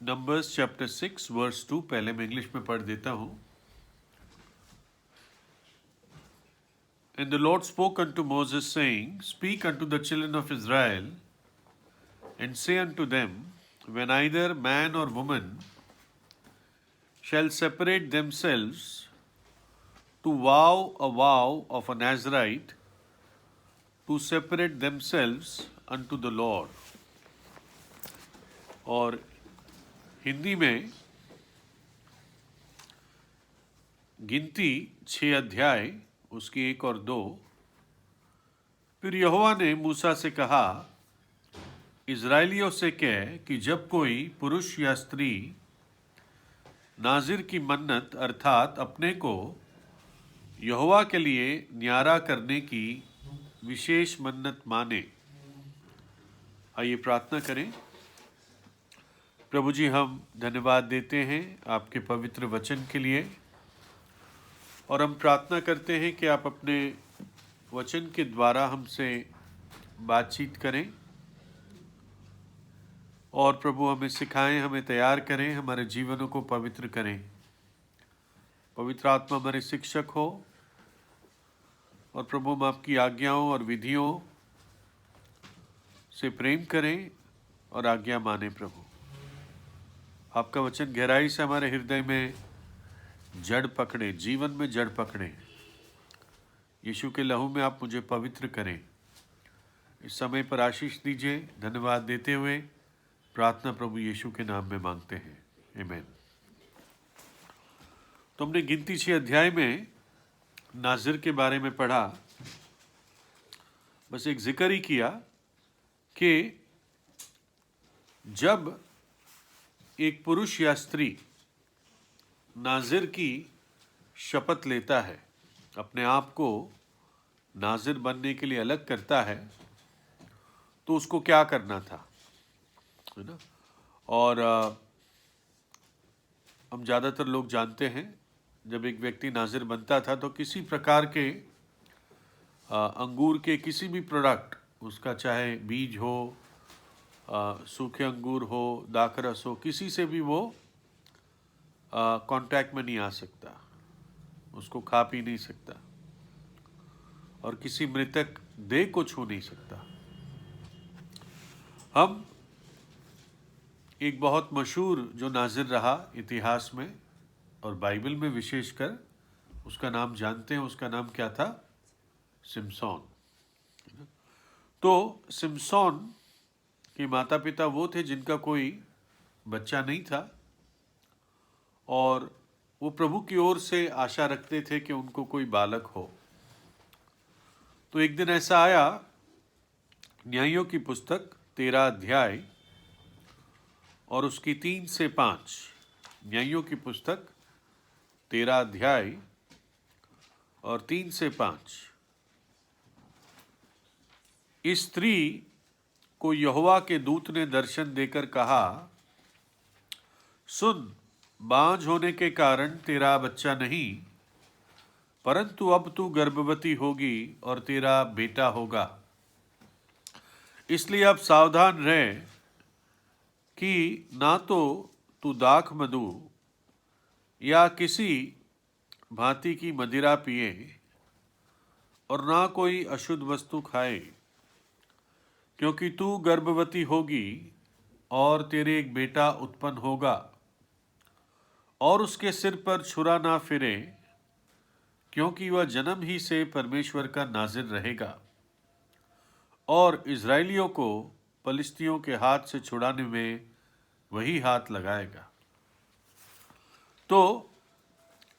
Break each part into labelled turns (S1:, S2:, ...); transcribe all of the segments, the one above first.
S1: Numbers chapter 6 verse 2, पहले मैं English में पढ़ देता हूँ। And the Lord spoke unto Moses, saying, Speak unto the children of Israel, and say unto them, When either man or woman shall separate themselves to vow a vow of a Nazarite, to separate themselves unto the Lord. और हिंदी में गिनती 6 अध्याय उसकी 1 और 2। फिर यहोवा ने मूसा से कहा, इज़राइलियों से कह कि जब कोई पुरुष या स्त्री नाजिर की मन्नत अर्थात अपने को यहोवा के लिए न्यारा करने की विशेष मन्नत माने। आइए प्रार्थना करें। प्रभु जी, हम धन्यवाद देते हैं आपके पवित्र वचन के लिए, और हम प्रार्थना करते हैं कि आप अपने वचन के द्वारा हमसे बातचीत करें और प्रभु हमें सिखाएं, हमें तैयार करें, हमारे जीवनों को पवित्र करें। पवित्र आत्मा हमारे शिक्षक हो और प्रभु हम आपकी आज्ञाओं और विधियों से प्रेम करें और आज्ञा माने। प्रभु आपका वचन गहराई से हमारे हृदय में जड़ पकड़े, जीवन में जड़ पकड़े। यीशु के लहू में आप मुझे पवित्र करें। इस समय पर आशीष दीजिए। धन्यवाद देते हुए प्रार्थना प्रभु यीशु के नाम में मांगते हैं, आमीन। तो हमने गिनती 6 अध्याय में नाजिर के बारे में पढ़ा। बस एक जिक्र ही किया कि जब एक पुरुष या स्त्री नाजिर की शपथ लेता है, अपने आप को नाजिर बनने के लिए अलग करता है, तो उसको क्या करना था, है ना। और हम ज़्यादातर लोग जानते हैं, जब एक व्यक्ति नाजिर बनता था तो किसी प्रकार के अंगूर के किसी भी प्रोडक्ट, उसका चाहे बीज हो, सूखे अंगूर हो, दाखरस हो, किसी से भी वो कांटेक्ट में नहीं आ सकता, उसको खा पी नहीं सकता, और किसी मृतक देह को छू नहीं सकता। हम एक बहुत मशहूर जो नाजिर रहा इतिहास में और बाइबल में विशेषकर, उसका नाम जानते हैं। उसका नाम क्या था? सिमसोन। तो सिमसोन के माता पिता वो थे जिनका कोई बच्चा नहीं था, और वो प्रभु की ओर से आशा रखते थे कि उनको कोई बालक हो। तो एक दिन ऐसा आया, न्यायों की पुस्तक 13 अध्याय और उसकी 3 से 5। न्यायों की पुस्तक 13 अध्याय और 3 से 5। इस स्त्री को यहोवा के दूत ने दर्शन देकर कहा, सुन, बांझ होने के कारण तेरा बच्चा नहीं, परंतु अब तू गर्भवती होगी और तेरा बेटा होगा। इसलिए अब सावधान रह कि ना तो तू दाख मधु या किसी भांति की मदिरा पिए और ना कोई अशुद्ध वस्तु खाए, क्योंकि तू गर्भवती होगी और तेरे एक बेटा उत्पन्न होगा, और उसके सिर पर छुरा ना फिरे, क्योंकि वह जन्म ही से परमेश्वर का नाजिर रहेगा, और इज़राइलियों को फलिस्तियों के हाथ से छुड़ाने में वही हाथ लगाएगा। तो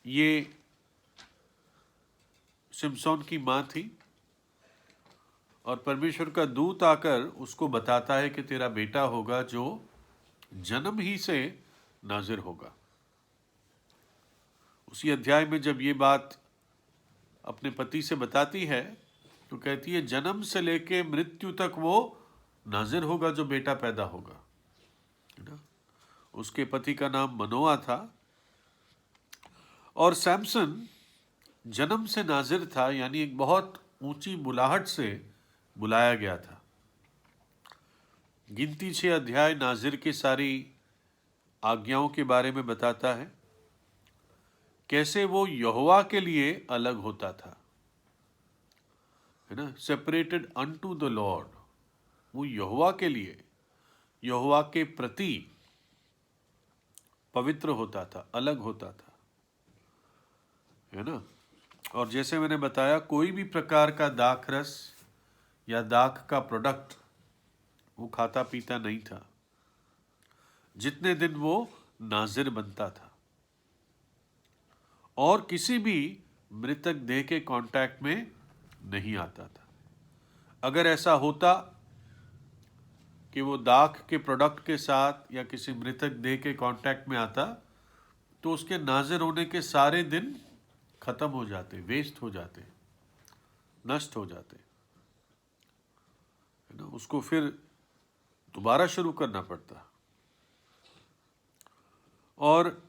S1: ये सिमसोन की माँ थी, और परमेश्वर का दूत आकर उसको बताता है कि तेरा बेटा होगा जो जन्म ही से नाजिर होगा। उसी अध्याय में जब ये बात अपने पति से बताती है तो कहती है, जन्म से लेके मृत्यु तक वो नाजिर होगा जो बेटा पैदा होगा, है ना। उसके पति का नाम मनोआ था, और सैमसन जन्म से नाजिर था, यानी एक बहुत ऊंची बुलाहट से बुलाया गया था। गिनती 6 अध्याय नाजिर की सारी आज्ञाओं के बारे में बताता है, कैसे वो यहोवा के लिए अलग होता था, है ना, सेपरेटेड अनटू द लॉर्ड। वो यहोवा के लिए, यहोवा के प्रति पवित्र होता था, अलग होता था, है ना। और जैसे मैंने बताया, कोई भी प्रकार का दाख रस या दाख का प्रोडक्ट वो खाता पीता नहीं था जितने दिन वो नाजिर बनता था, और किसी भी मृतक देह के कांटेक्ट में नहीं आता था। अगर ऐसा होता कि वो दाख के प्रोडक्ट के साथ या किसी मृतक देह के कांटेक्ट में आता, तो उसके नाजिर होने के सारे दिन खत्म हो जाते, वेस्ट हो जाते, नष्ट हो जाते, है ना। उसको फिर दोबारा शुरू करना पड़ता। और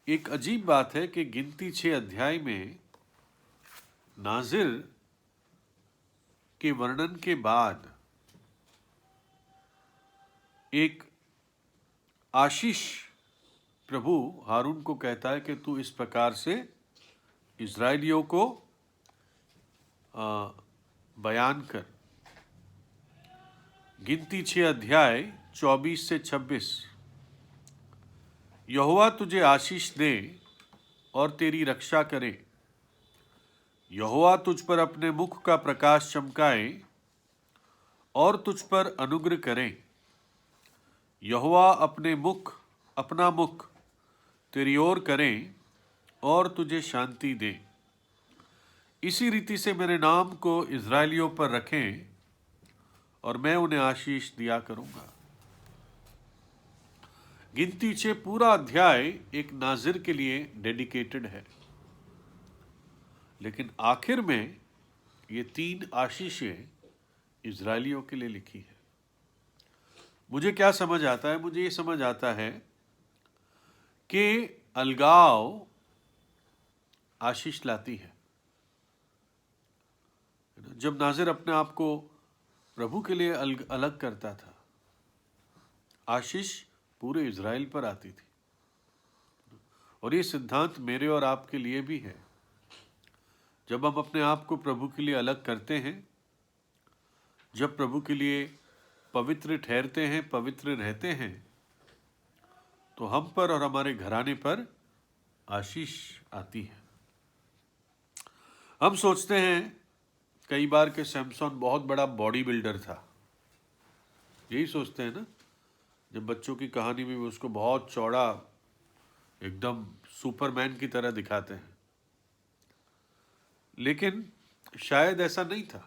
S1: एक अजीब बात है कि गिनती 6 अध्याय में नाजिर के वर्णन के बाद एक आशीष प्रभु हारून को कहता है कि तू इस प्रकार से इज़राइलियों को बयान कर। गिनती 6 अध्याय 24 से 26। यहोवा तुझे आशीष दे और तेरी रक्षा करे। यहोवा तुझ पर अपने मुख का प्रकाश चमकाए और तुझ पर अनुग्रह करे। यहोवा अपना मुख तेरी ओर करे और तुझे शांति दे। इसी रीति से मेरे नाम को इज़राइलियों पर रखें और मैं उन्हें आशीष दिया करूंगा। गिनती 6 पूरा अध्याय एक नाजिर के लिए डेडिकेटेड है, लेकिन आखिर में ये 3 आशीषें इज़राइलियों के लिए लिखी है। मुझे क्या समझ आता है? मुझे ये समझ आता है कि अलगाव आशीष लाती है। जब नाजिर अपने आप को प्रभु के लिए अलग करता था, आशीष पूरे इज़राइल पर आती थी। और ये सिद्धांत मेरे और आपके लिए भी है। जब हम अपने आप को प्रभु के लिए अलग करते हैं, जब प्रभु के लिए पवित्र ठहरते हैं, पवित्र रहते हैं, तो हम पर और हमारे घराने पर आशीष आती है। हम सोचते हैं कई बार कि सैमसन बहुत बड़ा बॉडी बिल्डर था। यही सोचते हैं ना, जब बच्चों की कहानी में भी उसको बहुत चौड़ा, एकदम सुपरमैन की तरह दिखाते हैं, लेकिन शायद ऐसा नहीं था।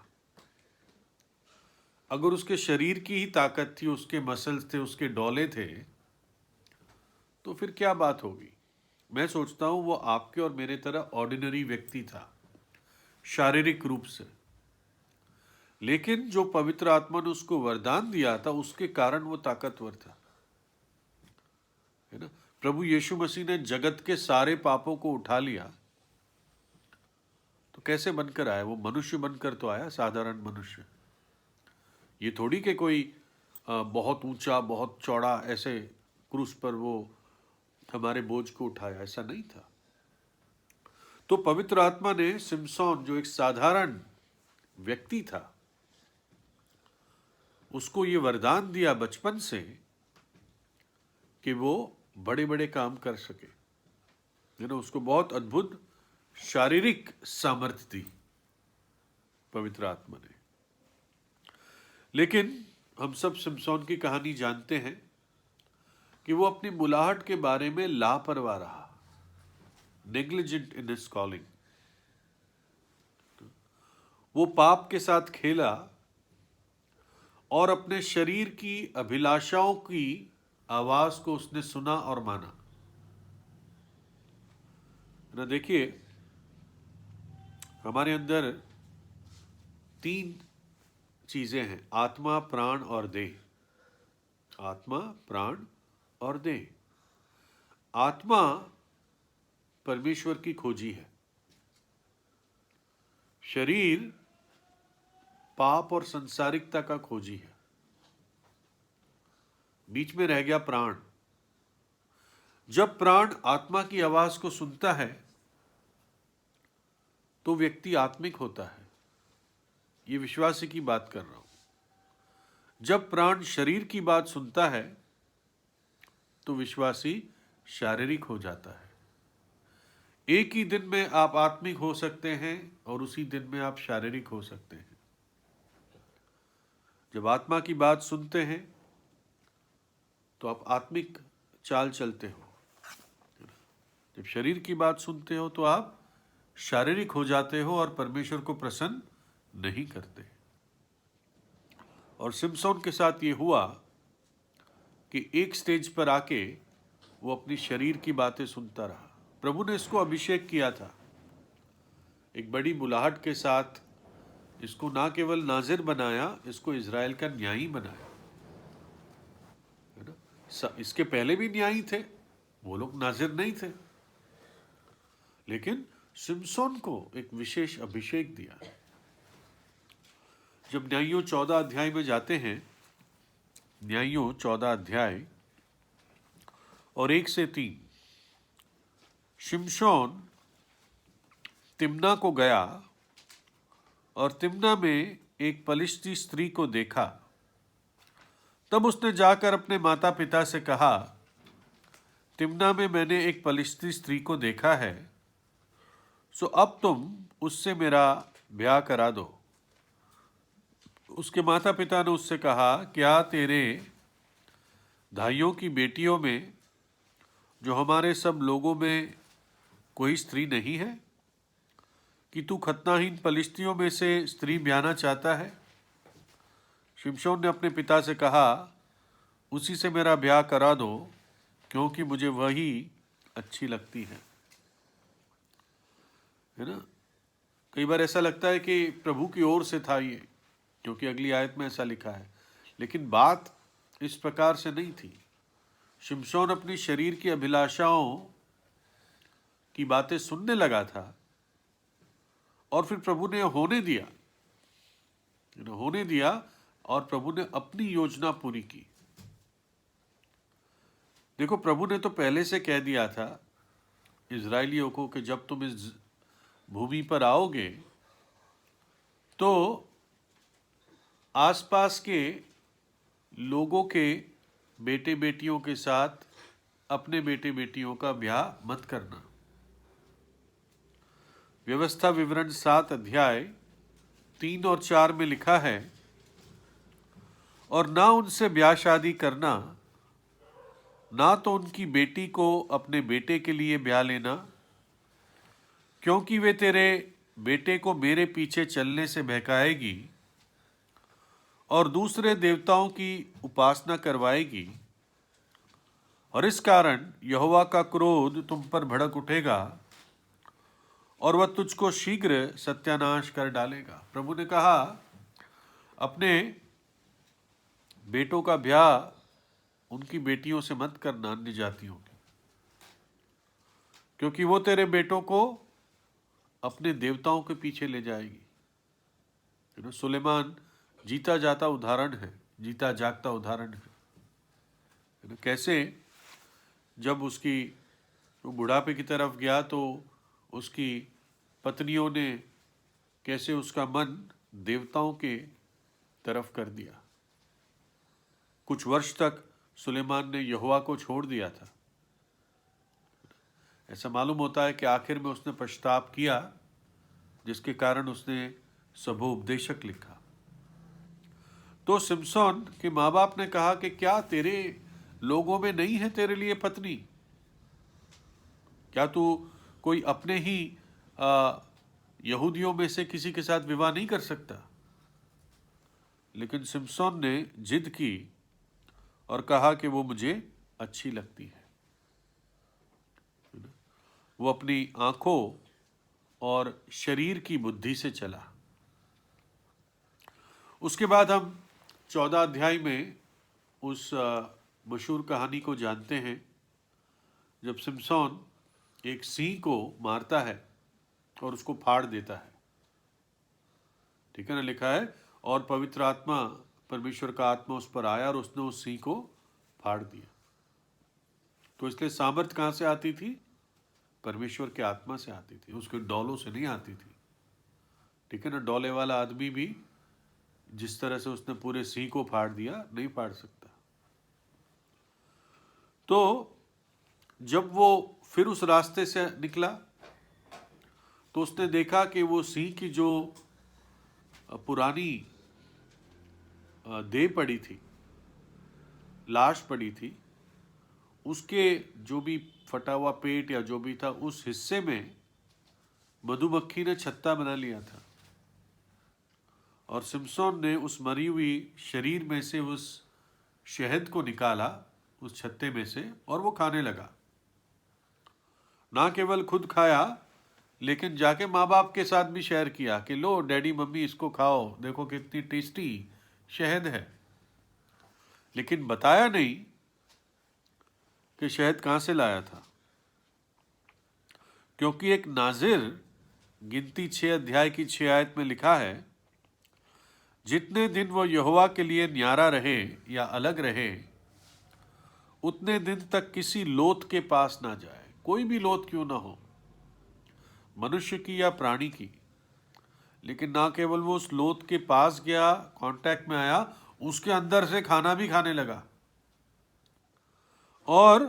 S1: अगर उसके शरीर की ही ताकत थी, उसके मसल्स थे, उसके डौले थे, तो फिर क्या बात होगी। मैं सोचता हूं वो आपके और मेरे तरह ऑर्डिनरी व्यक्ति था शारीरिक रूप से, लेकिन जो पवित्र आत्मा ने उसको वरदान दिया था, उसके कारण वो ताकतवर था, है ना। प्रभु यीशु मसीह ने जगत के सारे पापों को उठा लिया, तो कैसे बनकर आया? वो मनुष्य बनकर तो आया, साधारण मनुष्य। ये थोड़ी कि कोई बहुत ऊंचा, बहुत चौड़ा ऐसे क्रूस पर वो हमारे बोझ को उठाया, ऐसा नहीं था। तो पवित्र आत्मा ने सिमसोन, जो एक साधारण व्यक्ति था, उसको ये वरदान दिया बचपन से कि वो बड़े बड़े काम कर सके, है ना। उसको बहुत अद्भुत शारीरिक सामर्थ्य दी पवित्र आत्मा ने। लेकिन हम सब सिमसोन की कहानी जानते हैं कि वो अपनी बुलाहट के बारे में लापरवाह रहा, नेग्लिजेंट इन हिज कॉलिंग। वो पाप के साथ खेला और अपने शरीर की अभिलाषाओं की आवाज को उसने सुना और माना। ना, देखिए, हमारे अंदर 3 चीजें हैं: आत्मा, प्राण और देह। आत्मा, प्राण और देह। आत्मा परमेश्वर की खोजी है, शरीर पाप और संसारिकता का खोजी है। बीच में रह गया प्राण। जब प्राण आत्मा की आवाज को सुनता है तो व्यक्ति आत्मिक होता है। ये विश्वासी की बात कर रहा हूं। जब प्राण शरीर की बात सुनता है तो विश्वासी शारीरिक हो जाता है। एक ही दिन में आप आत्मिक हो सकते हैं और उसी दिन में आप शारीरिक हो सकते हैं। जब आत्मा की बात सुनते हैं तो आप आत्मिक चाल चलते हो। जब शरीर की बात सुनते हो तो आप शारीरिक हो जाते हो और परमेश्वर को प्रसन्न नहीं करते। और सिमसोन के साथ ये हुआ कि एक स्टेज पर आके वो अपनी शरीर की बातें सुनता रहा। प्रभु ने इसको अभिषेक किया था, एक बड़ी बुलाहट के साथ इसको ना केवल नाजिर बनाया, इसको इजराइल का न्यायी बनाया, है ना। इसके पहले भी न्यायी थे, वो लोग नाजिर नहीं थे, लेकिन सिमसोन को एक विशेष अभिषेक दिया। जब न्यायियों 14 अध्याय में जाते हैं, न्यायियों 14 अध्याय और 1 से 3, शिमशोन तिम्ना को गया और तिम्ना में एक पलिश्ती स्त्री को देखा। तब उसने जाकर अपने माता पिता से कहा, तिम्ना में मैंने एक पलिश्ती स्त्री को देखा है, सो अब तुम उससे मेरा ब्याह करा दो। उसके माता पिता ने उससे कहा, क्या तेरे भाइयों की बेटियों में जो हमारे सब लोगों में कोई स्त्री नहीं है कि तू खतनाहीन पलिश्तियों में से स्त्री ब्याहना चाहता है? शिमशोन ने अपने पिता से कहा, उसी से मेरा ब्याह करा दो, क्योंकि मुझे वही अच्छी लगती है ना। कई बार ऐसा लगता है कि प्रभु की ओर से था ये, क्योंकि अगली आयत में ऐसा लिखा है, लेकिन बात इस प्रकार से नहीं थी। शिमशोन अपनी शरीर की अभिलाषाओं की बातें सुनने लगा था और फिर प्रभु ने होने दिया और प्रभु ने अपनी योजना पूरी की। देखो, प्रभु ने तो पहले से कह दिया था इजरायलियों को कि जब तुम इस भूमि पर आओगे तो आसपास के लोगों के बेटे बेटियों के साथ अपने बेटे बेटियों का ब्याह मत करना। व्यवस्था विवरण 7 अध्याय 3 और 4 में लिखा है, और ना उनसे ब्याह शादी करना, ना तो उनकी बेटी को अपने बेटे के लिए ब्याह लेना, क्योंकि वे तेरे बेटे को मेरे पीछे चलने से बहकाएगी और दूसरे देवताओं की उपासना करवाएगी, और इस कारण यहोवा का क्रोध तुम पर भड़क उठेगा और वह तुझको शीघ्र सत्यानाश कर डालेगा। प्रभु ने कहा, अपने बेटों का ब्याह उनकी बेटियों से मत करना, अन्य जातियों की, क्योंकि वो तेरे बेटों को अपने देवताओं के पीछे ले जाएगी। सुलेमान जीता जाता उदाहरण है, जीता जागता उदाहरण है। कैसे जब उसकी बुढ़ापे की तरफ गया तो उसकी पत्नियों ने कैसे उसका मन देवताओं के तरफ कर दिया। कुछ वर्ष तक सुलेमान ने यहोवा को छोड़ दिया था। ऐसा मालूम होता है कि आखिर में उसने पश्चाताप किया, जिसके कारण उसने सबोपदेशक लिखा। तो सिमसोन के माँ बाप ने कहा कि क्या तेरे लोगों में नहीं है तेरे लिए पत्नी? क्या तू कोई अपने ही यहूदियों में से किसी के साथ विवाह नहीं कर सकता? लेकिन सिमसोन ने जिद की और कहा कि वो मुझे अच्छी लगती है। वो अपनी आंखों और शरीर की बुद्धि से चला। उसके बाद हम 14 अध्याय में उस मशहूर कहानी को जानते हैं, जब सिमसोन एक सिंह को मारता है और उसको फाड़ देता है। ठीक है ना, लिखा है, और पवित्र आत्मा, परमेश्वर का आत्मा उस पर आया और उसने उस सिंह को फाड़ दिया। तो इसलिए सामर्थ्य कहाँ से आती थी? परमेश्वर की आत्मा से आती थी, उसके डौलों से नहीं आती थी। ठीक है ना? डौले वाला आदमी भी जिस तरह से उसने पूरे सिंह को फाड़ दिया, नहीं फाड़ सकता। तो जब वो फिर उस रास्ते से निकला तो उसने देखा कि वो सिंह की जो पुरानी देह पड़ी थी, लाश पड़ी थी, उसके जो भी फटा हुआ पेट या जो भी था, उस हिस्से में मधुमक्खी ने छत्ता बना लिया था। और सिम्सोन ने उस मरी हुई शरीर में से उस शहद को निकाला उस छत्ते में से, और वो खाने लगा। ना केवल खुद खाया, लेकिन जाके माँ बाप के साथ भी शेयर किया कि लो डैडी मम्मी इसको खाओ, देखो कितनी टेस्टी शहद है। लेकिन बताया नहीं कि शहद कहाँ से लाया था, क्योंकि एक नाजिर, गिनती 6 अध्याय की 6 आयत में लिखा है, जितने दिन वो यहोवा के लिए न्यारा रहे या अलग रहे, उतने दिन तक किसी लोथ के पास ना जाए। कोई भी लोथ क्यों ना हो, मनुष्य की या प्राणी की। लेकिन ना केवल वो उस लोथ के पास गया, कांटेक्ट में आया, उसके अंदर से खाना भी खाने लगा। और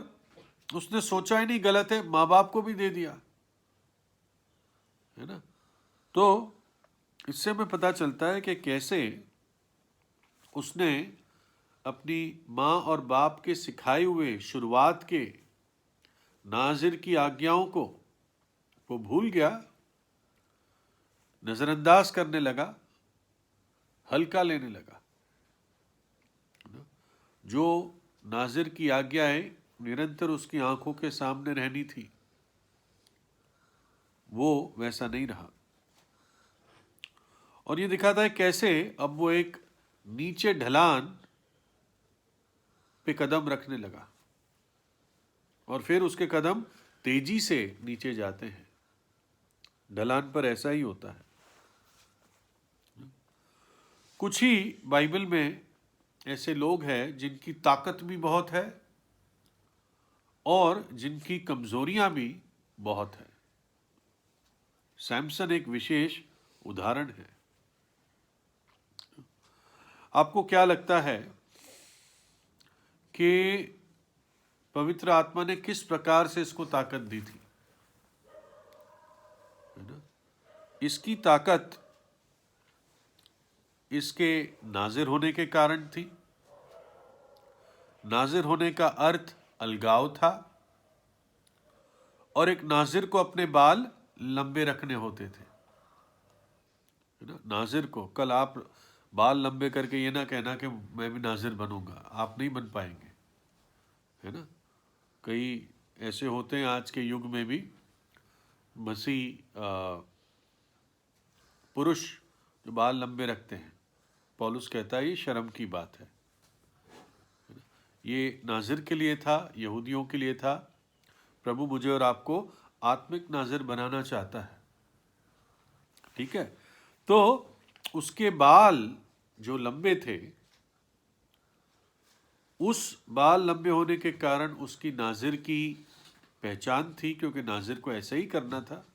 S1: उसने सोचा ही नहीं गलत है, माँ बाप को भी दे दिया, है ना? तो इससे हमें पता चलता है कि कैसे उसने अपनी माँ और बाप के सिखाए हुए शुरुआत के नाजिर की आज्ञाओं को वो भूल गया, नजरअंदाज करने लगा, हल्का लेने लगा। जो नाजिर की आज्ञाएं निरंतर उसकी आंखों के सामने रहनी थी, वो वैसा नहीं रहा। और ये दिखाता है कैसे अब वो एक नीचे ढलान पे कदम रखने लगा, और फिर उसके कदम तेजी से नीचे जाते हैं। ढलान पर ऐसा ही होता है। कुछ ही बाइबल में ऐसे लोग हैं जिनकी ताकत भी बहुत है और जिनकी कमजोरियां भी बहुत है। सैमसन एक विशेष उदाहरण है। आपको क्या लगता है कि पवित्र आत्मा ने किस प्रकार से इसको ताकत दी थी? है ना? इसकी ताकत इसके नाजिर होने के कारण थी। नाजिर होने का अर्थ अलगाव था, और एक नाजिर को अपने बाल लंबे रखने होते थे, है ना? नाजिर को, कल आप बाल लंबे करके ये ना कहना कि मैं भी नाजिर बनूंगा, आप नहीं बन पाएंगे, है ना? कई ऐसे होते हैं आज के युग में भी, मसीह पुरुष जो बाल लंबे रखते हैं। पौलुस कहता है ये शर्म की बात है। ये नाजिर के लिए था, यहूदियों के लिए था। प्रभु मुझे और आपको आत्मिक नाजिर बनाना चाहता है। ठीक है? तो उसके बाल जो लंबे थे, उस बाल लंबे होने के कारण उसकी नाजिर की पहचान थी, क्योंकि नाजिर को ऐसा ही करना था,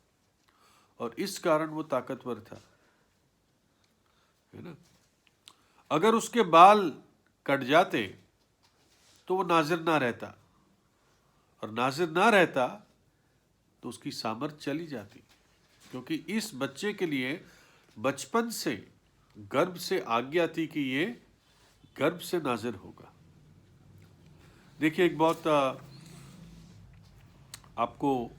S1: और इस कारण वो ताकतवर था, है ना? अगर उसके बाल कट जाते तो वो नाजिर ना रहता, और नाजिर ना रहता तो उसकी सामर्थ चली जाती, क्योंकि इस बच्चे के लिए बचपन से गर्भ से आज्ञा थी कि ये गर्भ से नाजिर होगा। देखिए, एक बहुत आपको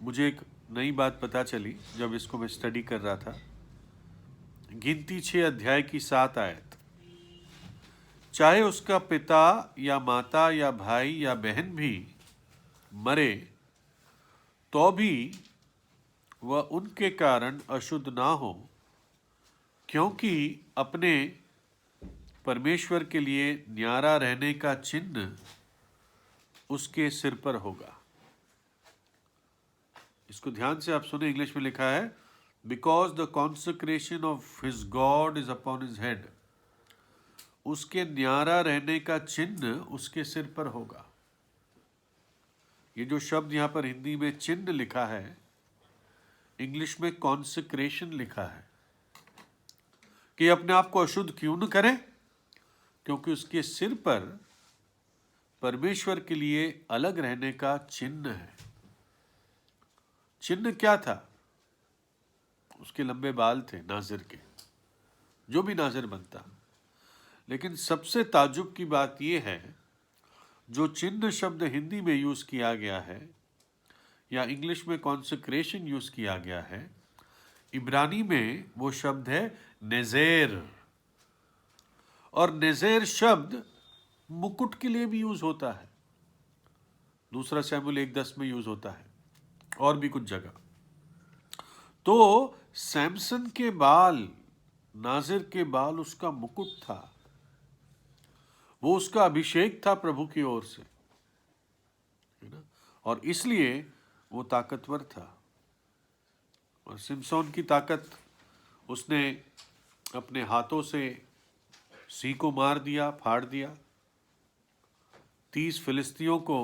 S1: मुझे एक नई बात पता चली जब इसको मैं स्टडी कर रहा था। गिनती 6 अध्याय की 7 आयत, चाहे उसका पिता या माता या भाई या बहन भी मरे तो भी वह उनके कारण अशुद्ध ना हो, क्योंकि अपने परमेश्वर के लिए न्यारा रहने का चिन्ह उसके सिर पर होगा। इसको ध्यान से आप सुने, इंग्लिश में लिखा है, because the consecration of his God is upon his head. उसके न्यारा रहने का चिन्ह उसके सिर पर होगा। ये जो शब्द यहाँ पर हिंदी में चिन्ह लिखा है, इंग्लिश में कॉन्सेक्रेशन लिखा है, कि अपने आप को अशुद्ध क्यों न करें, क्योंकि उसके सिर पर परमेश्वर के लिए अलग रहने का चिन्ह है। चिन्ह क्या था? उसके लंबे बाल थे नाजिर के, जो भी नाजिर बनता। लेकिन सबसे ताज्जुब की बात यह है, जो चिन्ह शब्द हिंदी में यूज किया गया है या इंग्लिश में कॉन्सेक्रेशन यूज किया गया है, इब्रानी में वो शब्द है नेजेर। और नेजेर शब्द मुकुट के लिए भी यूज होता है। दूसरा शमूएल 1:10 में यूज होता है, और भी कुछ जगह। तो सैमसन के बाल, नाजिर के बाल उसका मुकुट था, वो उसका अभिषेक था प्रभु की ओर से, है ना? और इसलिए वो ताकतवर था। और सिमसोन की ताकत, उसने अपने हाथों से सिंह को मार दिया, फाड़ दिया, 30 फिलिस्तियों को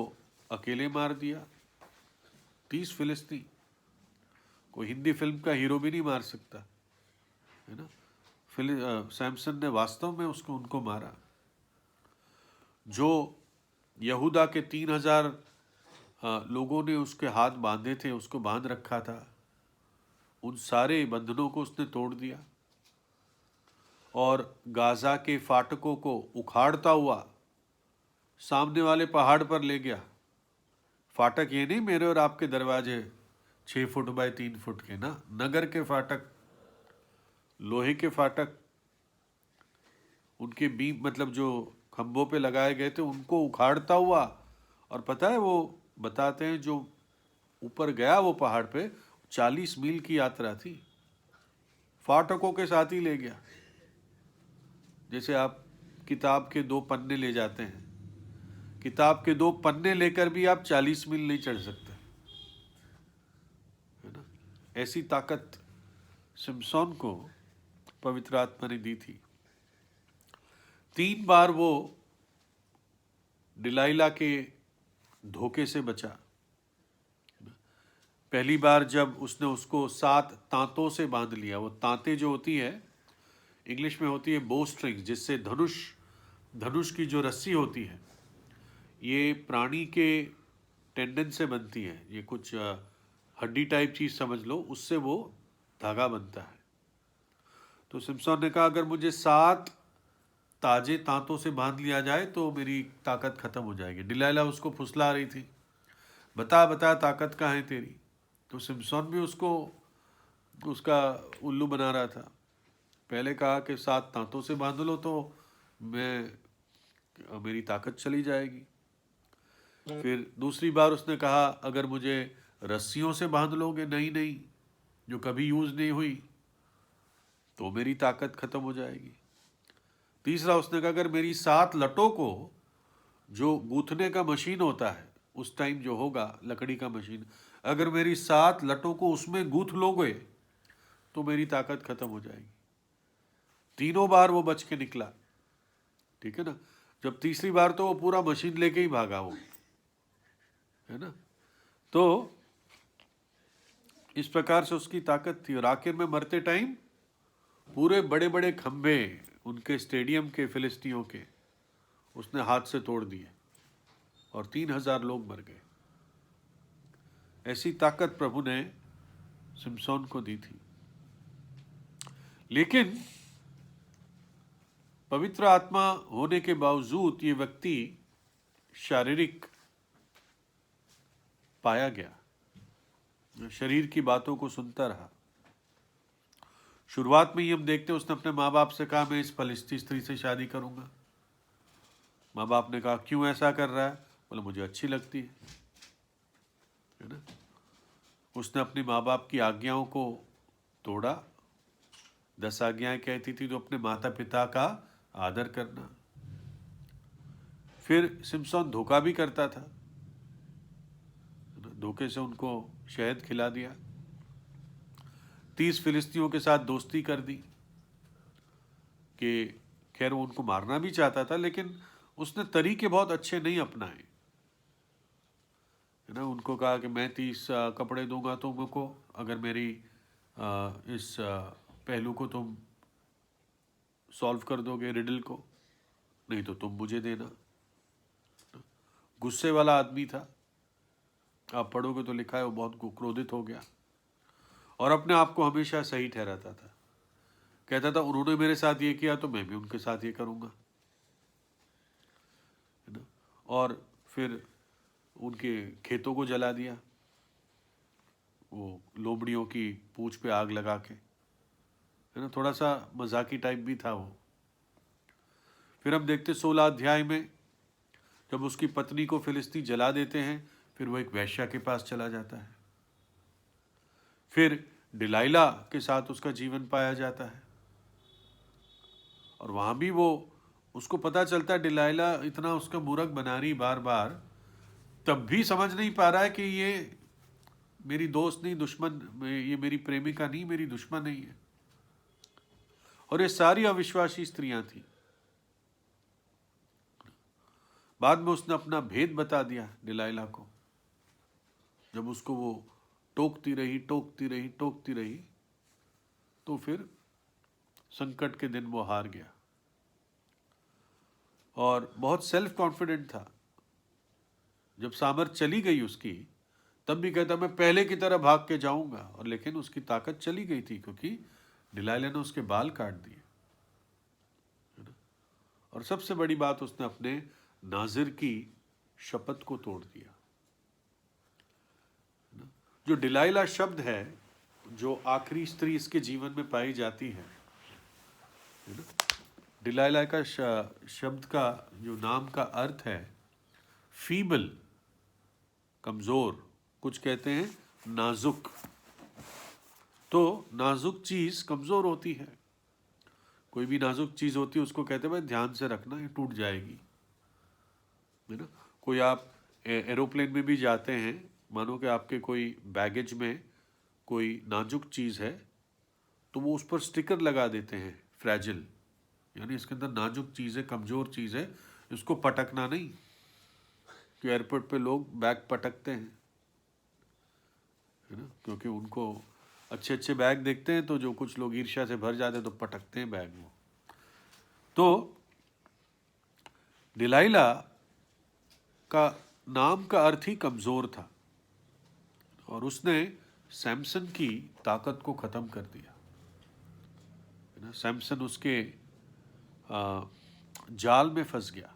S1: अकेले मार दिया। 30 फिलिस्ती, कोई हिंदी फिल्म का हीरो भी नहीं मार सकता, है ना? सैमसन ने वास्तव में उनको मारा। जो यहूदा के 3000 लोगों ने उसके हाथ बांधे थे, उसको बांध रखा था, उन सारे बंधनों को उसने तोड़ दिया और गाजा के फाटकों को उखाड़ता हुआ सामने वाले पहाड़ पर ले गया। फाटक ये नहीं मेरे और आपके दरवाजे 6 फुट बाय 3 फुट के ना, नगर के फाटक, लोहे के फाटक, उनके बीम मतलब जो खंभों पे लगाए गए थे, उनको उखाड़ता हुआ। और पता है, वो बताते हैं जो ऊपर गया वो पहाड़ पे, 40 मील की यात्रा थी, फाटकों के साथ ही ले गया। जैसे आप किताब के 2 पन्ने ले जाते हैं, किताब के 2 पन्ने लेकर भी आप 40 मील नहीं चढ़ सकते, है ना? ऐसी ताकत सिमसोन को पवित्र आत्मा ने दी थी। 3 बार वो डिलाइला के धोखे से बचा। पहली बार जब उसने उसको 7 तांतों से बांध लिया। वो तांतें जो होती है, इंग्लिश में होती है बो स्ट्रिंग्स, जिससे धनुष की जो रस्सी होती है, ये प्राणी के टेंडन से बनती है। ये कुछ हड्डी टाइप चीज समझ लो, उससे वो धागा बनता है। तो सिमसोन ने कहा, अगर मुझे 7 ताजे तांतों से बांध लिया जाए तो मेरी ताकत खत्म हो जाएगी। डिलाइला उसको फुसला रही थी, बता बता ताकत कहाँ है तेरी। तो सिमसोन भी उसको उसका उल्लू बना रहा था। पहले कहा कि 7 तांतों से बांध लो तो मेरी ताकत चली जाएगी। फिर दूसरी बार उसने कहा, अगर मुझे रस्सियों से बांध लोगे, नहीं, जो कभी यूज नहीं हुई, तो मेरी ताकत खत्म हो जाएगी। तीसरा उसने कहा, अगर मेरी 7 लटों को, जो गूंथने का मशीन होता है उस टाइम जो होगा, लकड़ी का मशीन, अगर मेरी 7 लटों को उसमें गूंथ लोगे तो मेरी ताकत खत्म हो जाएगी। तीनों बार वो बच के निकला, ठीक है ना? जब तीसरी बार तो वो पूरा मशीन लेके ही भागा वो, है ना? तो इस प्रकार से उसकी ताकत थी। और आखिर में मरते टाइम पूरे बड़े बड़े खंभे उनके स्टेडियम के, फिलिस्तियों के, उसने हाथ से तोड़ दिए और 3000 लोग मर गए। ऐसी ताकत प्रभु ने सिमसोन को दी थी। लेकिन पवित्र आत्मा होने के बावजूद ये व्यक्ति शारीरिक पाया गया, शरीर की बातों को सुनता रहा। शुरुआत में ही हम देखते हैं, उसने अपने माँ बाप से कहा, मैं इस फलिस्ती स्त्री से शादी करूंगा। माँ बाप ने कहा, क्यों ऐसा कर रहा है? बोले, मुझे अच्छी लगती है ना? उसने अपने माँ बाप की आज्ञाओं को तोड़ा। 10 आज्ञाएं कहती थी, तो अपने माता पिता का आदर करना। फिर सिमसोन धोखा भी करता था, धोखे से उनको शहद खिला दिया। 30 फिलिस्तियों के साथ दोस्ती कर दी कि खैर वो उनको मारना भी चाहता था, लेकिन उसने तरीके बहुत अच्छे नहीं अपनाए, है ना। उनको कहा कि मैं 30 कपड़े दूंगा तुमको अगर मेरी इस पहलू को तुम सॉल्व कर दोगे, रिडल को, नहीं तो तुम मुझे देना। गुस्से वाला आदमी था, आप पढ़ोगे तो लिखा है वो बहुत क्रोधित हो गया और अपने आप को हमेशा सही ठहराता था। कहता था उन्होंने मेरे साथ ये किया तो मैं भी उनके साथ ये करूंगा, है ना। और फिर उनके खेतों को जला दिया, वो लोमड़ियों की पूंछ पे आग लगा के, है ना। थोड़ा सा मजाकी टाइप भी था वो। फिर हम देखते 16 अध्याय में जब उसकी पत्नी को फिलिस्ती जला देते हैं, फिर वो एक वेश्या के पास चला जाता है। फिर डिलाइला के साथ उसका जीवन पाया जाता है और वहां भी वो, उसको पता चलता है डिलाइला इतना उसका मूर्ख बना रही बार बार, तब भी समझ नहीं पा रहा है कि ये मेरी दोस्त नहीं, दुश्मन, ये मेरी प्रेमिका नहीं, मेरी दुश्मन नहीं है। और ये सारी अविश्वासी स्त्रियां थी। बाद में उसने अपना भेद बता दिया डिलाइला को, जब उसको वो टोकती रही, तो फिर संकट के दिन वो हार गया और बहुत सेल्फ कॉन्फिडेंट था। जब सामर्थ चली गई उसकी, तब भी कहता मैं पहले की तरह भाग के जाऊंगा, और लेकिन उसकी ताकत चली गई थी क्योंकि डिलाइला ने उसके बाल काट दिए। और सबसे बड़ी बात, उसने अपने नाजिर की शपथ को तोड़ दिया। जो डिलाइला शब्द है, जो आखिरी स्त्री इसके जीवन में पाई जाती है ना, डिलाइला का शब्द का जो नाम का अर्थ है फीबल, कमजोर, कुछ कहते हैं नाजुक। तो नाजुक चीज कमजोर होती है, कोई भी नाजुक चीज होती है उसको कहते हैं भाई ध्यान से रखना, ये टूट जाएगी, है ना। कोई आप एरोप्लेन में भी जाते हैं, मानो कि आपके कोई बैगेज में कोई नाजुक चीज है, तो वो उस पर स्टिकर लगा देते हैं फ्रैजिल, यानी इसके अंदर नाजुक चीज है, कमजोर चीज है, इसको पटकना नहीं। कि एयरपोर्ट पे लोग बैग पटकते हैं, है ना, क्योंकि उनको अच्छे अच्छे बैग देखते हैं, तो जो कुछ लोग ईर्ष्या से भर जाते हैं तो पटकते हैं बैग वो। तो डिलाइला का नाम का अर्थ ही कमजोर था और उसने सैमसन की ताकत को खत्म कर दिया, है ना। सैमसन उसके जाल में फंस गया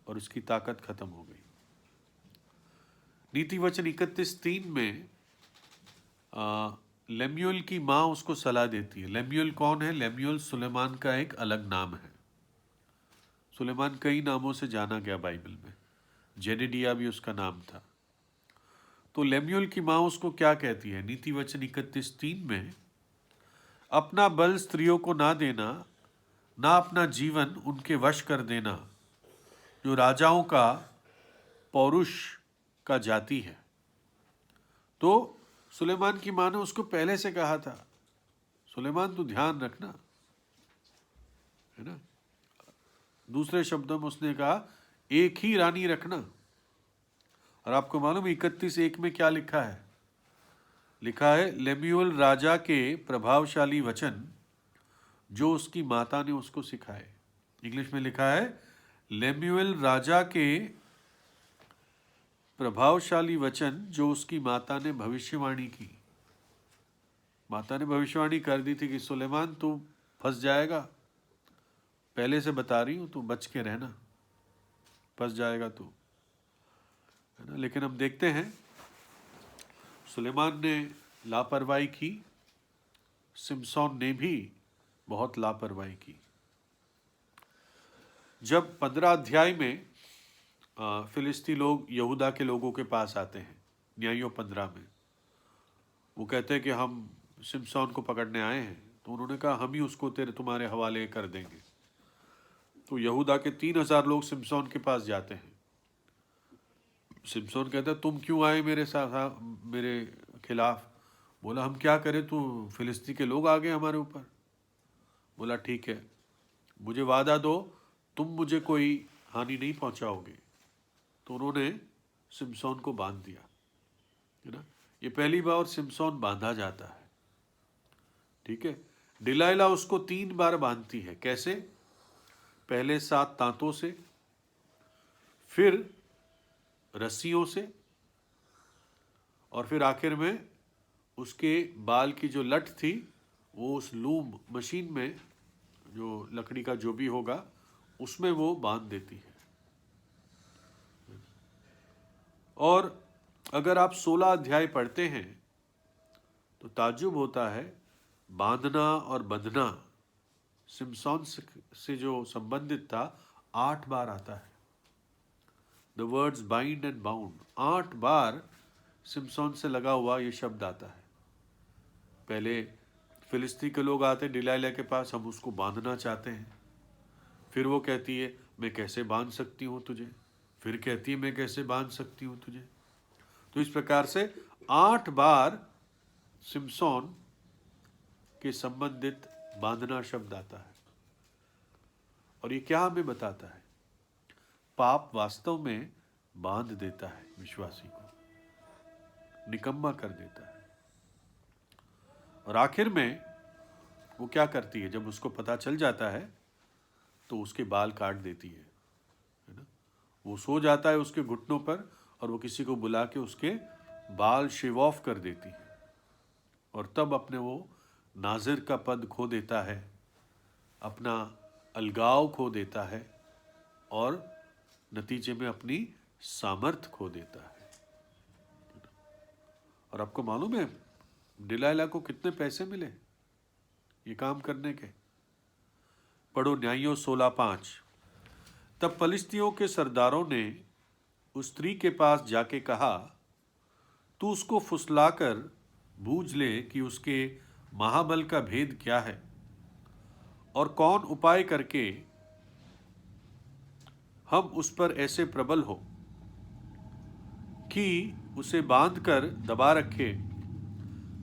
S1: और उसकी ताकत खत्म हो गई। नीति वचन 31:3 में लेम्यूएल की माँ उसको सलाह देती है। लेम्यूएल कौन है? लेम्यूएल सुलेमान का एक अलग नाम है। सुलेमान कई नामों से जाना गया बाइबल में, जेनेडिया भी उसका नाम था। तो लेम्यूएल की माँ उसको क्या कहती है? नीति वचन 31:3 में, अपना बल स्त्रियों को ना देना, ना अपना जीवन उनके वश कर देना, जो राजाओं का पौरुष का जाति है। तो सुलेमान की माँ ने उसको पहले से कहा था, सुलेमान तू ध्यान रखना, है ना। दूसरे शब्दों में उसने कहा एक ही रानी रखना। और आपको मालूम 31:1 में क्या लिखा है? लिखा है लेम्यूएल राजा के प्रभावशाली वचन जो उसकी माता ने उसको सिखाए। इंग्लिश में लिखा है लेम्यूएल राजा के प्रभावशाली वचन जो उसकी माता ने भविष्यवाणी की। माता ने भविष्यवाणी कर दी थी कि सुलेमान तू फंस जाएगा, पहले से बता रही हूं, तू बच के रहना, फंस जाएगा तू, है ना। लेकिन हम देखते हैं सुलेमान ने लापरवाही की, सिमसोन ने भी बहुत लापरवाही की। जब 15 अध्याय में फिलिस्ती लोग यहूदा के लोगों के पास आते हैं, न्यायों 15 में, वो कहते हैं कि हम सिमसोन को पकड़ने आए हैं, तो उन्होंने कहा हम ही उसको तुम्हारे हवाले कर देंगे। तो यहूदा के 3000 लोग सिमसोन के पास जाते हैं। सिमसोन कहता है तुम क्यों आए मेरे साथ, मेरे खिलाफ? बोला हम क्या करें, तू फिलिस्ती के लोग आ गए हमारे ऊपर। बोला ठीक है, मुझे वादा दो, तुम मुझे कोई हानि नहीं पहुंचाओगे। तो उन्होंने सिमसोन को बांध दिया, है ना। ये पहली बार सिमसोन बांधा जाता है, ठीक है। डिलाइला उसको 3 बार बांधती है। कैसे? पहले 7 तांतों से, फिर रस्सियों से, और फिर आखिर में उसके बाल की जो लट थी वो उस लूम मशीन में, जो लकड़ी का जो भी होगा, उसमें वो बांध देती है। और अगर आप 16 अध्याय पढ़ते हैं तो ताज्जुब होता है, बांधना और बंधना सिमसोन से जो संबंधित था 8 बार आता है। The words bind and bound, 8 बार सिमसोन से लगा हुआ ये शब्द आता है। पहले फिलिस्ती के लोग आते डिलाइला के पास, हम उसको बांधना चाहते हैं। फिर वो कहती है, मैं कैसे बांध सकती हूँ तुझे। फिर कहती है, मैं कैसे बांध सकती हूँ तुझे। तो इस प्रकार से 8 बार सिमसोन के संबंधित बांधना शब्द आता है। और ये क्या हमें बताता है? पाप वास्तव में बांध देता है विश्वासी को, निकम्मा कर देता है। और आखिर में वो क्या करती है? जब उसको पता चल जाता है तो उसके बाल काट देती है ना। वो सो जाता है उसके घुटनों पर, और वो किसी को बुला के उसके बाल शेव ऑफ कर देती है। और तब अपने वो नाजिर का पद खो देता है, अपना अलगाव खो देता है, और नतीजे में अपनी सामर्थ खो देता है। और आपको मालूम है डिलाइला को कितने पैसे मिले ये काम करने के? पढ़ो न्यायों 16:5। तब फलिस्तियों के सरदारों ने उस स्त्री के पास जाके कहा, तू उसको फुसलाकर बूझ ले कि उसके महाबल का भेद क्या है, और कौन उपाय करके हम उस पर ऐसे प्रबल हो कि उसे बांधकर दबा रखे।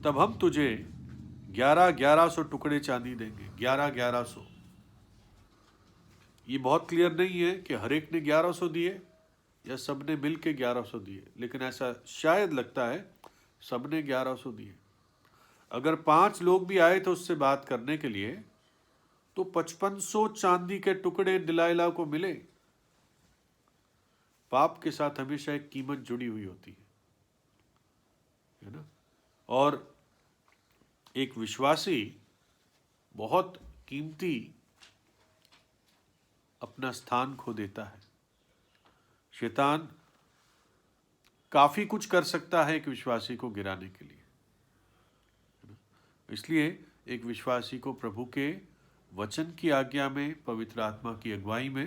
S1: तब हम तुझे 1100 टुकड़े चांदी देंगे। 1100। ये बहुत क्लियर नहीं है कि हर एक ने 1100 दिए या सब ने मिल के 1100 दिए, लेकिन ऐसा शायद लगता है सब ने 1100 दिए। अगर 5 लोग भी आए थे उससे बात करने के लिए, तो 5500 चांदी के टुकड़े डिलाइला को मिले। पाप के साथ हमेशा एक कीमत जुड़ी हुई होती है ना। और एक विश्वासी बहुत कीमती अपना स्थान खो देता है। शैतान काफी कुछ कर सकता है एक विश्वासी को गिराने के लिए। इसलिए एक विश्वासी को प्रभु के वचन की आज्ञा में, पवित्र आत्मा की अगुवाई में,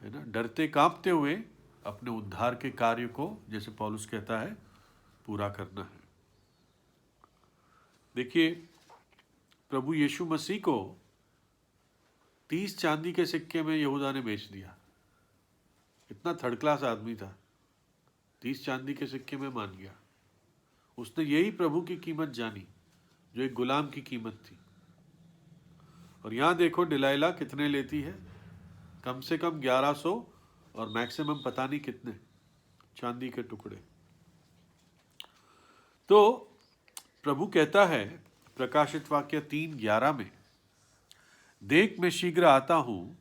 S1: है ना, डरते कांपते हुए अपने उद्धार के कार्य को, जैसे पौलुस कहता है, पूरा करना है। देखिए, प्रभु यीशु मसीह को 30 चांदी के सिक्के में यहूदा ने बेच दिया। इतना थर्ड क्लास आदमी था, 30 चांदी के सिक्के में मान गया। उसने यही प्रभु की कीमत जानी जो एक गुलाम की कीमत थी। और यहां देखो डिलाइला कितने लेती है? कम से कम 1100 और मैक्सिमम पता नहीं कितने चांदी के टुकड़े। तो प्रभु कहता है प्रकाशित वाक्य 3:11 में, देख मैं शीघ्र आता हूं,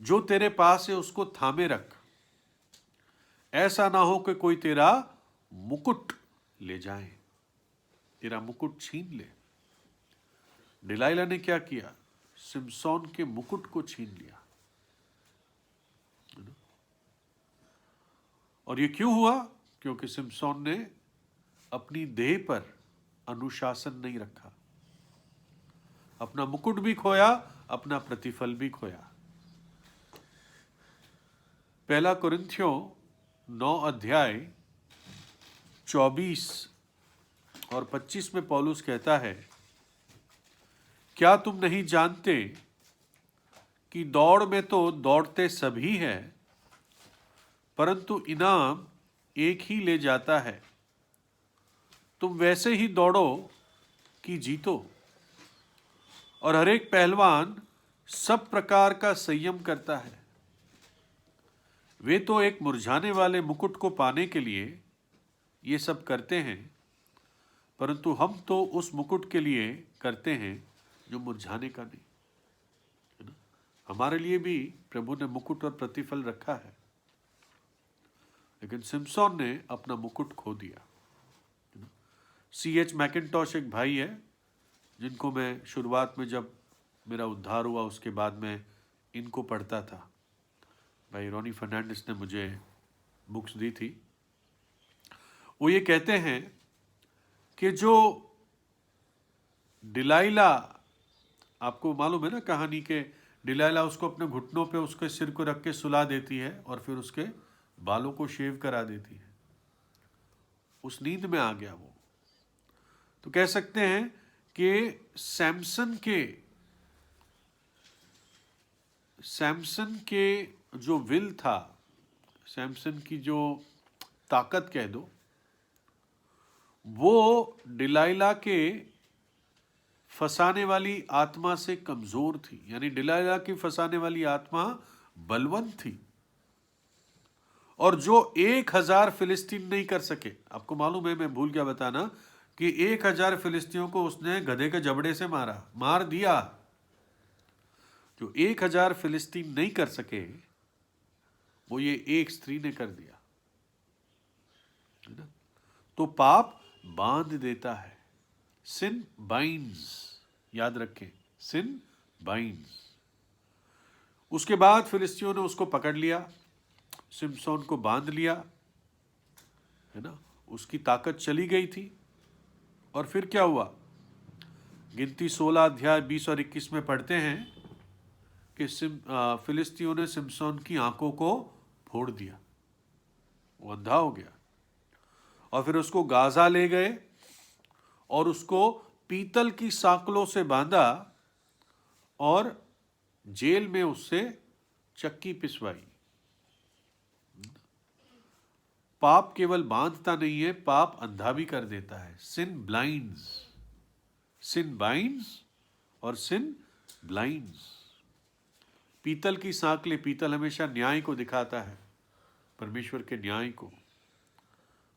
S1: जो तेरे पास है उसको थामे रख, ऐसा ना हो कि कोई तेरा मुकुट ले जाए, तेरा मुकुट छीन ले। डिलाइला ने क्या किया? सिमसोन के मुकुट को छीन लिया। और ये क्यों हुआ? क्योंकि सिमसोन ने अपनी देह पर अनुशासन नहीं रखा। अपना मुकुट भी खोया, अपना प्रतिफल भी खोया। पहला कुरिन्थियों 9 अध्याय 24 और 25 में पौलुस कहता है, क्या तुम नहीं जानते कि दौड़ में तो दौड़ते सभी हैं, परंतु इनाम एक ही ले जाता है। तुम वैसे ही दौड़ो कि जीतो। और हर एक पहलवान सब प्रकार का संयम करता है। वे तो एक मुरझाने वाले मुकुट को पाने के लिए ये सब करते हैं, परंतु हम तो उस मुकुट के लिए करते हैं जो मुरझाने का नहीं, है ना। हमारे लिए भी प्रभु ने मुकुट और प्रतिफल रखा है, लेकिन सिमसोन ने अपना मुकुट खो दिया। C.H. मैकिन्टॉश एक भाई है जिनको मैं शुरुआत में, जब मेरा उद्धार हुआ उसके बाद में इनको पढ़ता था। भाई रोनी फर्नांडिस ने मुझे बुक्स दी थी। वो ये कहते हैं कि जो डिलाइला, आपको मालूम है ना कहानी के, डिलाइला उसको अपने घुटनों पे उसके सिर को रख के सुला देती है और फिर उसके बालों को शेव करा देती है। उस नींद में आ गया वो। तो कह सकते हैं कि सैमसन के जो विल था, सैमसन की जो ताकत कह दो, वो डिलाइला के फंसाने वाली आत्मा से कमजोर थी। यानी डिलाइला की फंसाने वाली आत्मा बलवंत थी, और जो 1000 फिलिस्तीन नहीं कर सके। आपको मालूम है, मैं भूल गया बताना, कि 1000 फिलिस्तीनियों को उसने गधे के जबड़े से मार दिया। जो 1000 फिलिस्तीन नहीं कर सके वो ये एक स्त्री ने कर दिया, है ना। तो पाप बांध देता है, सिन बाइंड्स, याद रखें, सिन बाइंड्स। उसके बाद फिलिस्तीनियों ने उसको पकड़ लिया, सिमसोन को बांध लिया, है ना। उसकी ताकत चली गई थी। और फिर क्या हुआ, गिनती 16 अध्याय 20 और 21 में पढ़ते हैं कि फिलिस्तीनियों ने सिमसोन की आंखों को फोड़ दिया, वो अंधा हो गया। और फिर उसको गाजा ले गए और उसको पीतल की सांकलों से बांधा और जेल में उससे चक्की पिसवाई। पाप केवल बांधता नहीं है, पाप अंधा भी कर देता है। सिन ब्लाइंड्स, सिन बाइंड्स और सिन ब्लाइंड्स। पीतल की सांकलें, पीतल हमेशा न्याय को दिखाता है, परमेश्वर के न्याय को।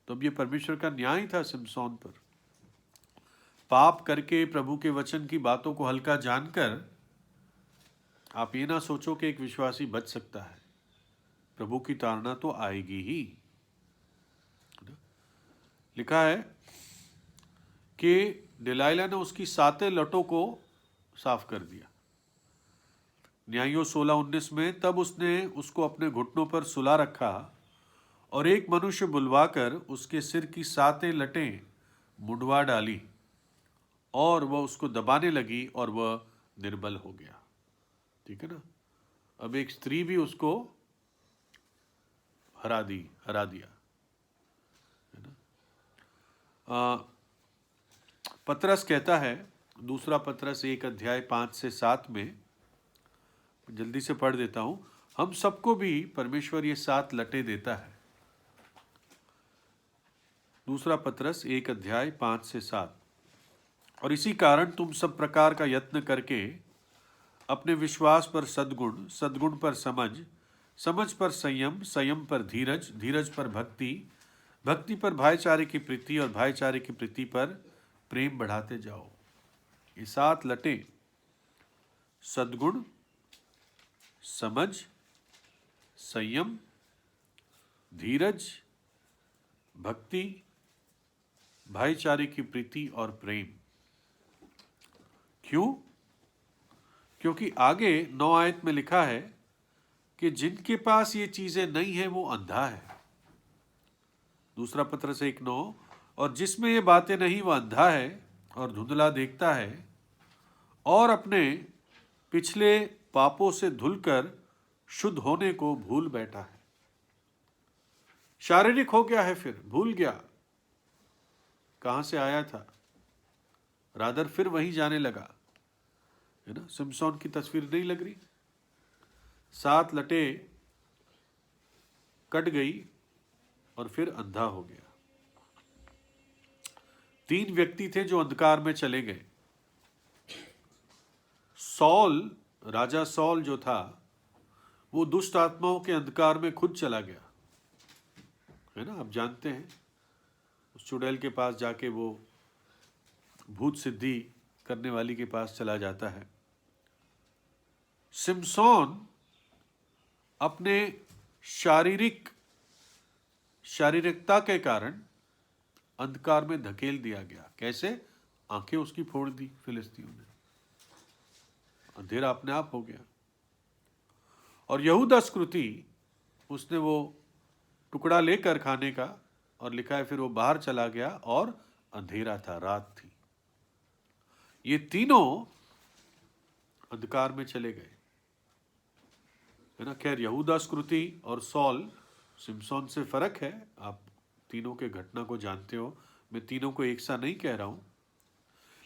S1: तो अब ये परमेश्वर का न्याय था सिमसोन पर। पाप करके प्रभु के वचन की बातों को हल्का जानकर आप ये ना सोचो कि एक विश्वासी बच सकता है। प्रभु की ताड़ना तो आएगी ही। लिखा है कि डिलाइला ने उसकी 7 लटों को साफ कर दिया। न्यायों 16:19 में, तब उसने उसको अपने घुटनों पर सुला रखा और एक मनुष्य बुलवाकर उसके सिर की 7 लटें मुंडवा डाली और वह उसको दबाने लगी और वह निर्बल हो गया। ठीक है ना। अब एक स्त्री भी उसको हरा दिया, है ना। पतरस कहता है, दूसरा पतरस 1 अध्याय 5 से 7 में, जल्दी से पढ़ देता हूं, हम सबको भी परमेश्वर ये 7 लटें देता है। दूसरा पतरस 1 अध्याय 5 से 7। और इसी कारण तुम सब प्रकार का यत्न करके अपने विश्वास पर सद्गुण, सद्गुण पर समझ, समझ पर संयम, संयम पर धीरज, धीरज पर भक्ति, भक्ति पर भाईचारे की प्रीति और भाईचारे की प्रीति पर प्रेम बढ़ाते जाओ। ये 7 लटें सद्गुण, समझ, संयम, धीरज, भक्ति, भाईचारे की प्रीति और प्रेम। क्यों? क्योंकि आगे 9 आयत में लिखा है कि जिनके पास ये चीजें नहीं है वो अंधा है। दूसरा पत्रस 1:9, और जिसमें ये बातें नहीं वह अंधा है और धुंधला देखता है और अपने पिछले पापों से धुलकर शुद्ध होने को भूल बैठा है। शारीरिक हो गया है, फिर भूल गया कहां से आया था, रादर फिर वहीं जाने लगा, है ना। सिमसोन की तस्वीर नहीं लग रही। 7 लटें कट गई और फिर अंधा हो गया। 3 व्यक्ति थे जो अंधकार में चले गए। सॉल राजा सॉल जो था वो दुष्ट आत्माओं के अंधकार में खुद चला गया, है ना। आप जानते हैं उस चुड़ैल के पास जाके वो भूत सिद्धि करने वाली के पास चला जाता है। सिमसोन अपने शारीरिकता के कारण अंधकार में धकेल दिया गया। कैसे? आंखें उसकी फोड़ दी फिलिस्तीनियों ने, अंधेरा अपने आप हो गया। और यहूदा स्कृति उसने वो टुकड़ा लेकर खाने का, और लिखा है फिर वो बाहर चला गया और अंधेरा था, रात थी। ये तीनों अंधकार में चले गए, है ना। खैर यहूदा स्कृति और सॉल सिमसोन से फर्क है, आप तीनों के घटना को जानते हो, मैं तीनों को एक सा नहीं कह रहा हूं,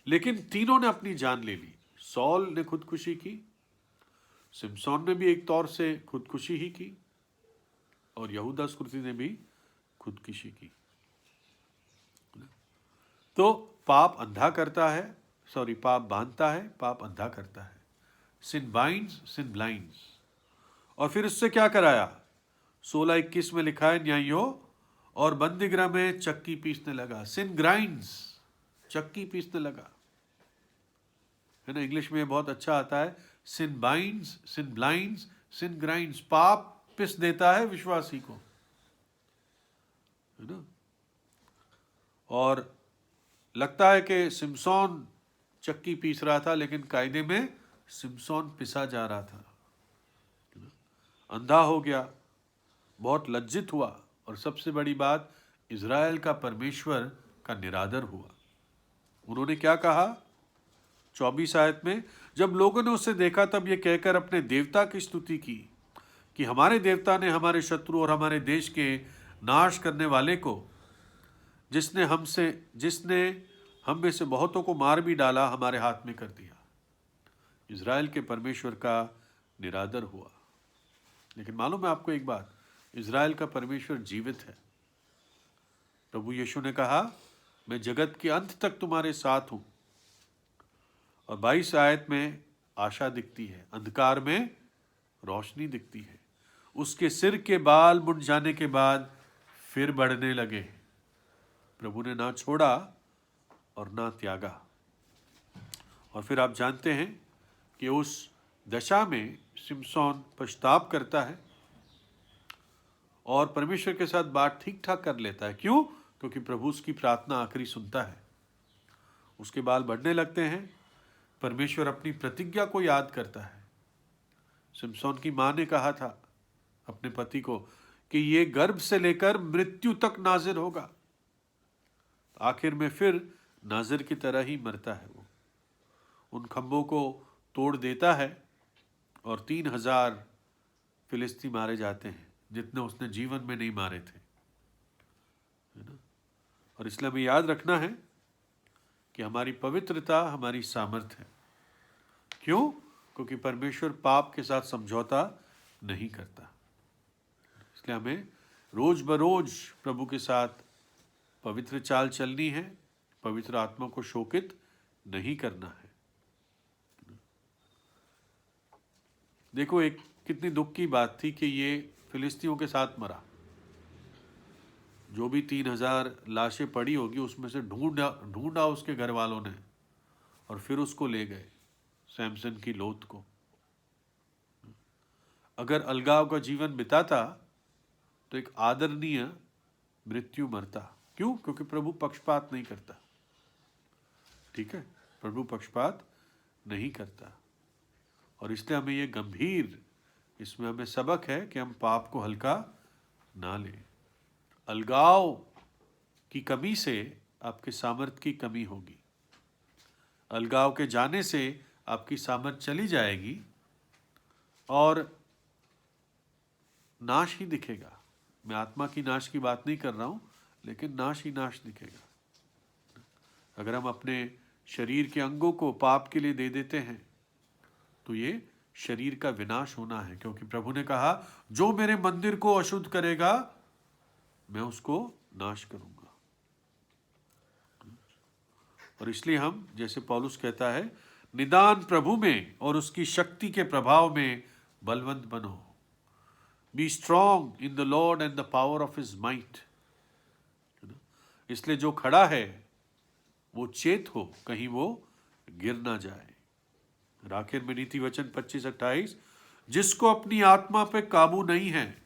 S1: लेकिन तीनों ने अपनी जान ले ली। सॉल ने खुदकुशी की, सिमसोन ने भी एक तौर से खुदकुशी ही की, और यहूदा स्कृति ने भी खुदकुशी की। तो पाप अंधा करता है, पाप बांधता है, पाप अंधा करता है। सिन बाइंड्स, सिन ब्लाइंड्स। और फिर उससे क्या कराया? 16:21 में लिखा है, न्यायियों और बंदीगृह में चक्की पीसने लगा। सिन ग्राइंड्स, चक्की पीसने लगा, है ना। इंग्लिश में बहुत अच्छा आता है, सिन बाइंड्स, सिन ब्लाइंड्स, सिन ग्राइंड्स। पाप पिस देता है विश्वासी को, है ना। और लगता है कि सिमसोन चक्की पीस रहा था, लेकिन कायदे में सिमसोन पिसा जा रहा था। अंधा हो गया, बहुत लज्जित हुआ, और सबसे बड़ी बात, इज़राइल का परमेश्वर का निरादर हुआ। उन्होंने क्या कहा 24 आयत में? जब लोगों ने उसे देखा तब ये कहकर अपने देवता की स्तुति की कि हमारे देवता ने हमारे शत्रु और हमारे देश के नाश करने वाले को, जिसने हम में से बहुतों को मार भी डाला, हमारे हाथ में कर दिया। इज़राइल के परमेश्वर का निरादर हुआ। लेकिन मालूम है आपको एक बात, इज़राइल का परमेश्वर जीवित है। प्रभु यीशु ने कहा, मैं जगत के अंत तक तुम्हारे साथ हूं। और 22 आयत में आशा दिखती है, अंधकार में रोशनी दिखती है। उसके सिर के बाल मुड़ जाने के बाद फिर बढ़ने लगे। प्रभु ने ना छोड़ा और ना त्यागा। और फिर आप जानते हैं कि उस दशा में सिमसोन पछताव करता है और परमेश्वर के साथ बात ठीक ठाक कर लेता है। क्यों? क्योंकि प्रभु उसकी प्रार्थना आखिरी सुनता है। उसके बाल बढ़ने लगते हैं, परमेश्वर अपनी प्रतिज्ञा को याद करता है। सिमसोन की मां ने कहा था अपने पति को कि ये गर्भ से लेकर मृत्यु तक नाज़िर होगा। आखिर में फिर नाज़िर की तरह ही मरता है। वो उन खंभों को तोड़ देता है और 3000 फिलिस्ती मारे जाते हैं, जितने उसने जीवन में नहीं मारे थे, है ना। और इसलिए हमें याद रखना है कि हमारी पवित्रता हमारी सामर्थ्य है। क्यों? क्योंकि परमेश्वर पाप के साथ समझौता नहीं करता। इसलिए हमें रोज बरोज प्रभु के साथ पवित्र चाल चलनी है, पवित्र आत्मा को शोकित नहीं करना है। देखो, एक कितनी दुख की बात थी कि ये फिलिस्तीनियों के साथ मरा। जो भी 3000 लाशें पड़ी होगी उसमें से ढूंढा उसके घर वालों ने, और फिर उसको ले गए, सैमसन की लोथ को। अगर अलगाव का जीवन बिताता तो एक आदरणीय मृत्यु मरता। क्यों? क्योंकि प्रभु पक्षपात नहीं करता। ठीक है, प्रभु पक्षपात नहीं करता। और इसलिए हमें ये गंभीर, इसमें हमें सबक है कि हम पाप को हल्का ना लें। अलगाव की कमी से आपके सामर्थ्य की कमी होगी। अलगाव के जाने से आपकी सामर्थ्य चली जाएगी और नाश ही दिखेगा। मैं आत्मा की नाश की बात नहीं कर रहा हूं, लेकिन नाश ही नाश दिखेगा। अगर हम अपने शरीर के अंगों को पाप के लिए दे देते हैं तो ये शरीर का विनाश होना है, क्योंकि प्रभु ने कहा, जो मेरे मंदिर को अशुद्ध करेगा मैं उसको नाश करूंगा। और इसलिए हम, जैसे पौलुस कहता है, निदान प्रभु में और उसकी शक्ति के प्रभाव में बलवंत बनो। Be strong in the Lord and the power of his might. इसलिए जो खड़ा है वो चेत हो, कहीं वो गिर ना जाए। और आखिर में नीति वचन 25-28, जिसको अपनी आत्मा पे काबू नहीं है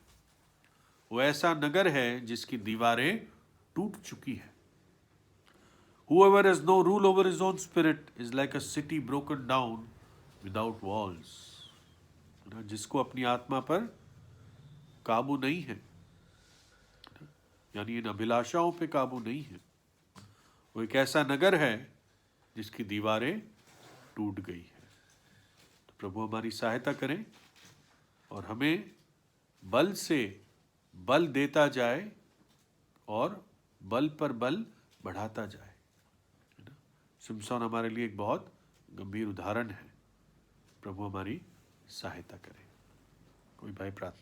S1: वो ऐसा नगर है जिसकी दीवारें टूट चुकी है। Whoever has no rule over his own spirit is like a city broken down without walls। जिसको अपनी आत्मा पर काबू नहीं है, यानी इन अभिलाषाओं पे काबू नहीं है, वो एक ऐसा नगर है जिसकी दीवारें टूट गई है। तो प्रभु हमारी सहायता करें और हमें बल से बल देता जाए और बल पर बल बढ़ाता जाए। सिमसोन हमारे लिए एक बहुत गंभीर उदाहरण है। प्रभु हमारी सहायता करें। कोई भाई प्रार्थना।